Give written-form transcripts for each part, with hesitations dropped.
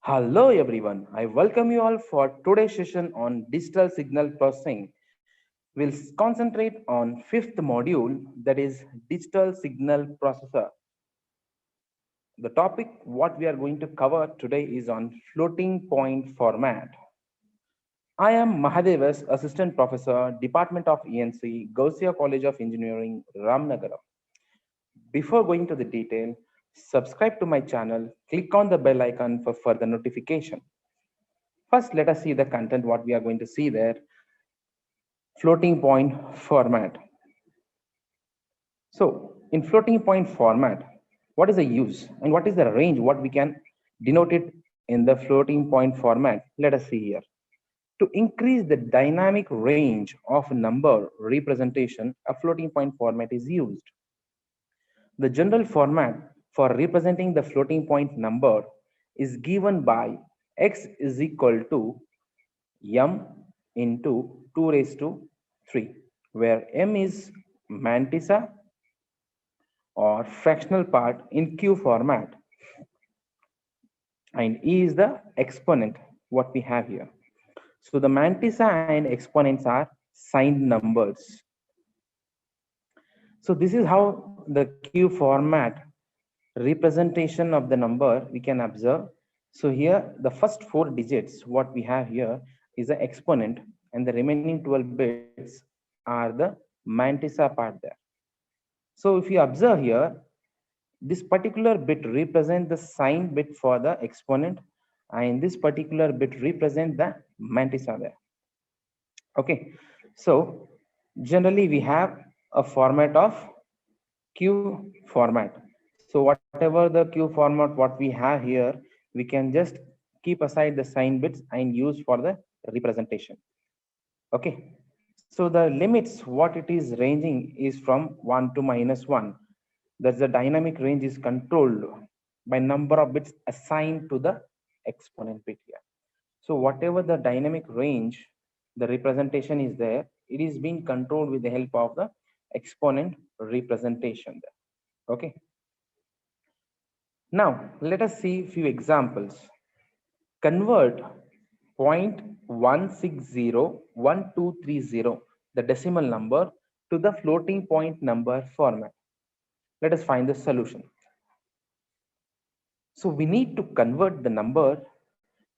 Hello everyone, I welcome you all for today's session on digital signal processing. We'll concentrate on fifth module, that is digital signal processor. The topic what we are going to cover today is on floating point format. I am Mahadevas, Assistant Professor, Department of ENC, Gausia College of Engineering, Ramnagaram. Before going to the detail, subscribe to my channel, click on the bell icon for further notification. First, let us see the content, what we are going to see there. Floating point format. So in floating point format, what is the use and what is the range, what we can denote it in the floating point format? Let us see here. To increase the dynamic range of number representation, a floating point format is used. The general format for representing the floating point number is given by x is equal to m into 2 raised to 3, where m is mantissa or fractional part in Q format, and E is the exponent what we have here. So the mantissa and exponents are signed numbers. So this is how the Q format representation of the number we can observe. So here the first 4 digits what we have here is the exponent, and the remaining 12 bits are the mantissa part there. So if you observe here, this particular bit represent the sign bit for the exponent, and this particular bit represent the mantissa there. Okay, so generally we have a format of Q format. So whatever the Q format what we have here, we can just keep aside the sign bits and use for the representation. Okay, so the limits what it is ranging is from 1 to -1. That's the dynamic range is controlled by number of bits assigned to the exponent bit here. So whatever the dynamic range, the representation is there, it is being controlled with the help of the exponent representation there. Okay. Now let us see a few examples. Convert 0.1601230, the decimal number, to the floating point number format. Let us find the solution. So we need to convert the number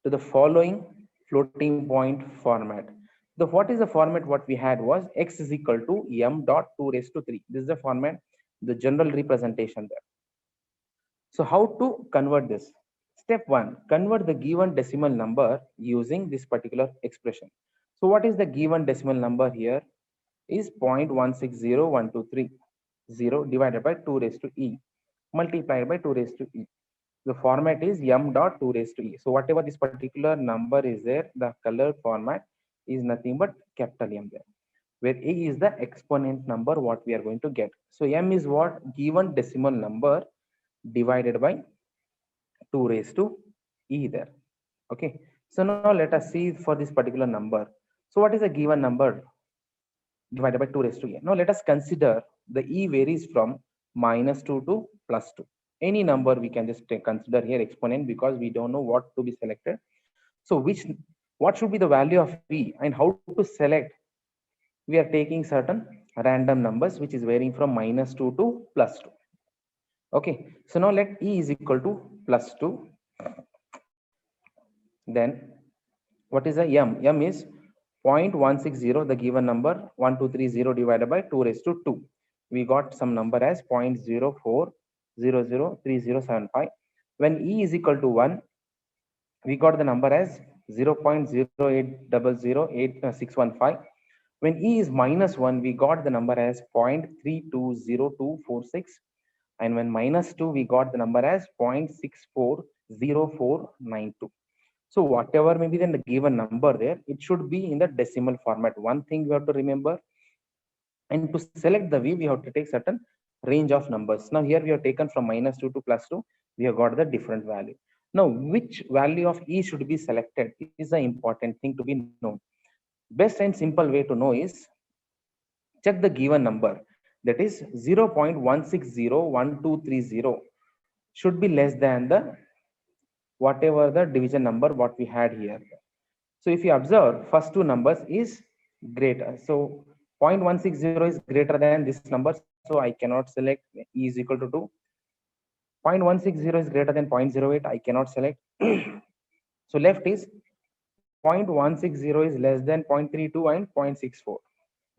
to the following floating point format. What is the format what we had was x is equal to m dot 2 raised to 3. This is the format, the general representation there. So how to convert this? Step 1, convert the given decimal number using this particular expression. So what is the given decimal number here? Is 0.160123 divided by 2 raised to e multiplied by 2 raised to e. The format is m dot 2 raised to e. So whatever this particular number is there, the color format is nothing but capital M there, where e is the exponent number what we are going to get. So m is what? Given decimal number divided by 2 raised to e there. Okay, so now let us see for this particular number. So what is a given number divided by 2 raised to e? Now let us consider the e varies from -2 to +2. Any number we can just consider here exponent, because we don't know what to be selected. So what should be the value of e and how to select? We are taking certain random numbers which is varying from -2 to +2. Okay, so now let e is equal to +2. Then what is the m? M is 0.160, the given number 1230 divided by 2 raised to 2. We got some number as 0.04003075. When e is equal to 1, we got the number as 0.08008 When e is -1, we got the number as 0.320246. And when -2, we got the number as 0.640492. So whatever may be then the given number there, it should be in the decimal format. One thing we have to remember, and to select the v, we have to take certain range of numbers. Now here we have taken from -2 to +2, we have got the different value. Now which value of e should be selected is the important thing to be known. Best and simple way to know is check the given number, that is 0.1601230 should be less than the whatever the division number what we had here. So if you observe, first two numbers is greater. So 0.160 is greater than this number, so I cannot select E is equal to 2. 0.160 is greater than 0.08, I cannot select. So left is 0.160 is less than 0.32 and 0.64.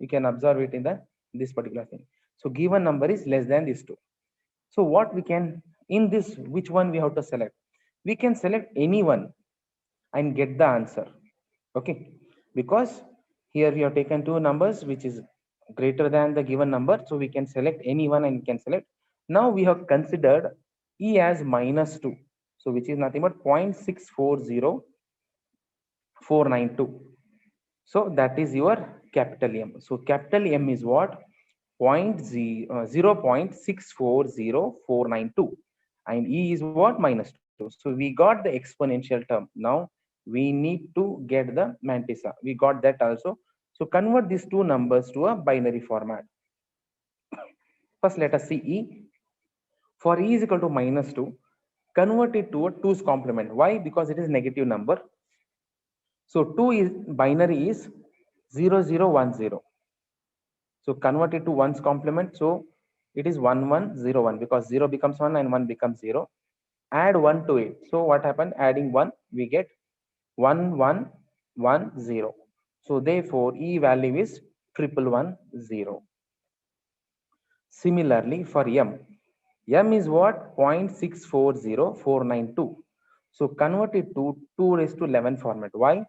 You can observe it in the this particular thing. So given number is less than these two. So what we can, in this, which one we have to select? We can select any one and get the answer. Okay, because here we have taken two numbers which is greater than the given number, so we can select any one and we can select. Now we have considered E as -2, so which is nothing but 0.640492. So that is your capital M. So capital M is what? 0.640492, and E is what? -2. So we got the exponential term. Now we need to get the mantissa. We got that also. So convert these two numbers to a binary format. First, let us see E. For E is equal to -2, convert it to a 2's complement. Why? Because it is negative number. So 2 is binary is 0010. So convert it to 1's complement. So it is 1101, because 0 becomes 1 and 1 becomes 0. Add 1 to it. So what happened? Adding 1, we get 1110. So therefore E value is 1110. Similarly for M. M is what? 0.640492. So convert it to 2 raised to 11 format. Why?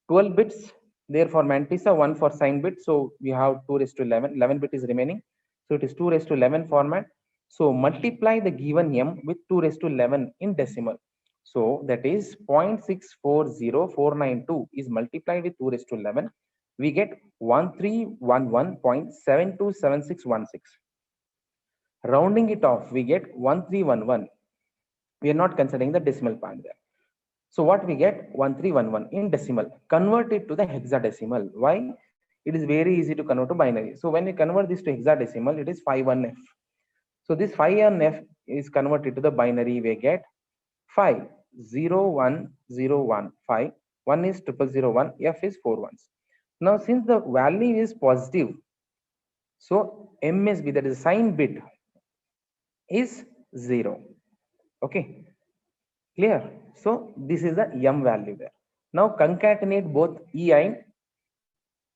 12 bits, therefore mantissa, 1 for sign bit. So we have 2 raised to 11. 11 bit is remaining. So it is 2 raised to 11 format. So multiply the given M with 2 raised to 11 in decimal. So that is 0.640492 is multiplied with 2 raised to 11. We get 1311.727616. Rounding it off, we get 1311. We are not considering the decimal part there. So what we get? 1311 in decimal. Convert it to the hexadecimal. Why? It is very easy to convert to binary. So when we convert this to hexadecimal, it is 51F. So this 51F is converted to the binary. We get 50101. 1 is 0001. F is 4 ones. Now since the value is positive, so MSB, that is sign bit, is 0. Okay, clear? So this is the M value there. Now concatenate both E and,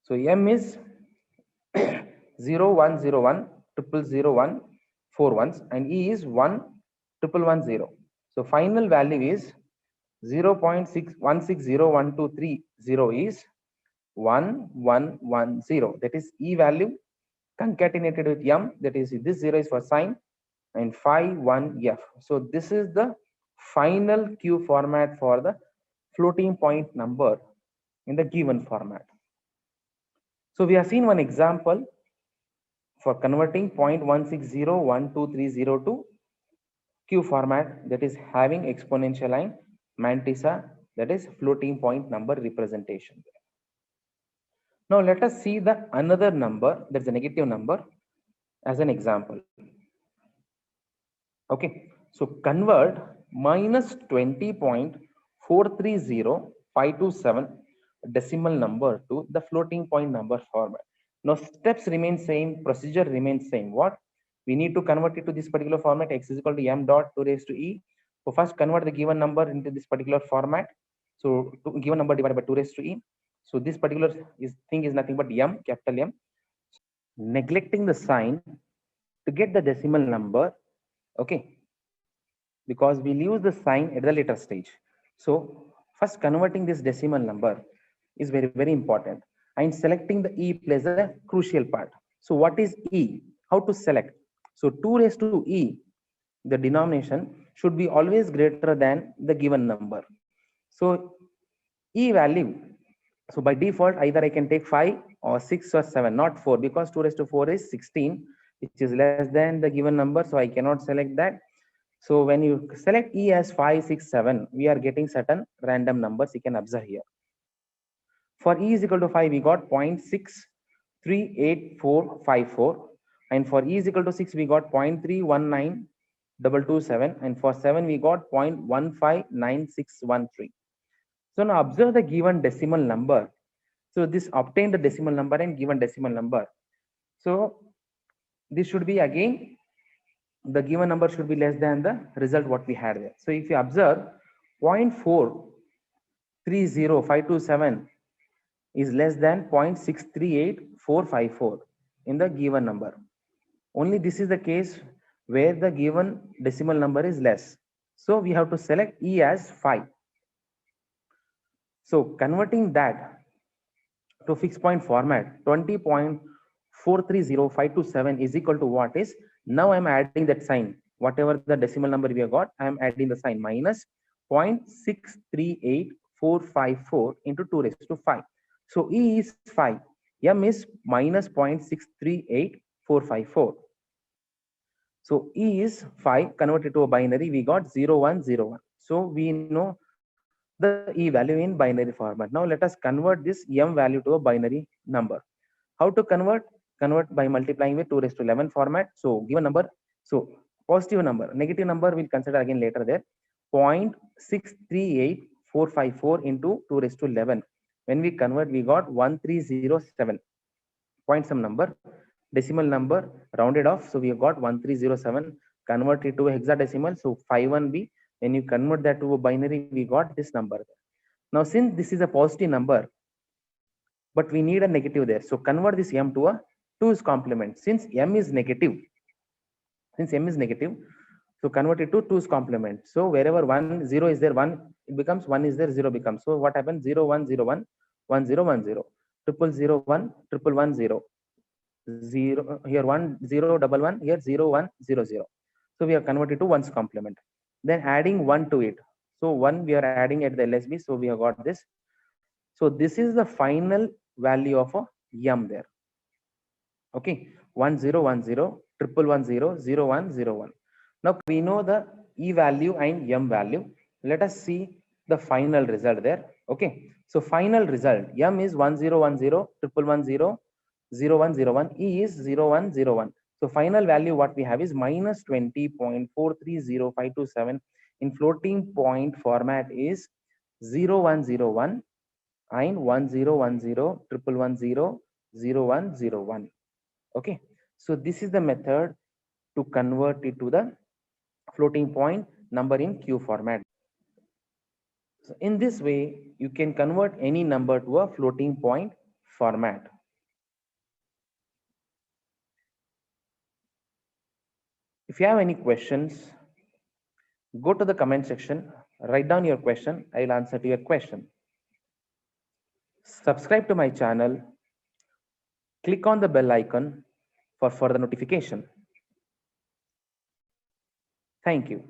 so M is 0101 0001 4 ones, and E is 1110. So final value is 0.61601230 is 1110. That is E value concatenated with M, that is this 0 is for sign, and 51F. So this is the final Q format for the floating point number in the given format. So we have seen one example for converting 0.1601230 to Q format, that is having exponential and mantissa, that is floating point number representation. Now let us see the another number, that's a negative number, as an example. Okay, so convert -20.430527 decimal number to the floating point number format. Now steps remain same, procedure remains same. What? We need to convert it to this particular format. X is equal to M dot 2 raised to E. So first convert the given number into this particular format. So given number divided by 2 raised to E. So this particular thing is nothing but M, capital M. Neglecting the sign to get the decimal number. Okay, because we'll use the sign at the later stage. So first converting this decimal number is very, very important. And selecting the E plays a crucial part. So what is E? How to select? So 2 raised to E, the denomination should be always greater than the given number. So E value, so by default, either I can take 5 or 6 or 7, not 4, because 2 raised to 4 is 16, which is less than the given number. So I cannot select that. So when you select E as 5, 6, 7, we are getting certain random numbers. You can observe here. For E is equal to 5, we got 0.6388454. And for E is equal to 6, we got 0.319 227, and for 7 we got 0.159613. So now observe the given decimal number. So this obtained the decimal number and given decimal number. So this should be again, the given number should be less than the result what we had there. So if you observe 0.430527 is less than 0.638454 in the given number. Only this is the case where the given decimal number is less. So we have to select E as 5. So converting that to fixed point format, 20.430527 is equal to what is, now I'm adding that sign, whatever the decimal number we have got, I'm adding the sign minus 0.638454 into 2 raised to 5. So E is 5, M is minus 0.638454. So E is 5, converted to a binary, we got 0101. So we know the E value in binary format. Now let us convert this M value to a binary number. How to convert? Convert by multiplying with 2 raised to 11 format. So given number, so positive number, negative number we'll consider again later there. 0.638454 into 2 raised to 11. When we convert, we got 1307. Point some number, decimal number rounded off. So we have got 1307, converted to a hexadecimal. So 51B. When you convert that to a binary, we got this number. Now, since this is a positive number, but we need a negative there. So convert this M to a 2's complement. Since M is negative, so convert it to 2's complement. So wherever 1, 0 is there, 1, it becomes 1 is there, 0 becomes. So what happens? 0, 1, 0, 1, 1, 0, 1, 0, 0, 0, 1, 1, 1, 0. 0 here 1 0 1 1 here 0 1 0 0. So we have converted to 1's complement, then adding 1 to it. So 1 we are adding at the LSB, so we have got this. So this is the final value of a M there. Okay, 1 0 1 0 1 1 0 0 1 0 1. Now we know the E value and M value. Let us see the final result there. Okay, so final result, M is 1 0 1 0 1 1 0 0101, E is 0101. So final value what we have is minus 20.430527 in floating point format is 0101 and 1010 111 0101. Okay, so this is the method to convert it to the floating point number in Q format. So in this way, you can convert any number to a floating point format. If you have any questions, go to the comment section, write down your question, I will answer to your question. Subscribe to my channel, click on the bell icon for further notification. Thank you.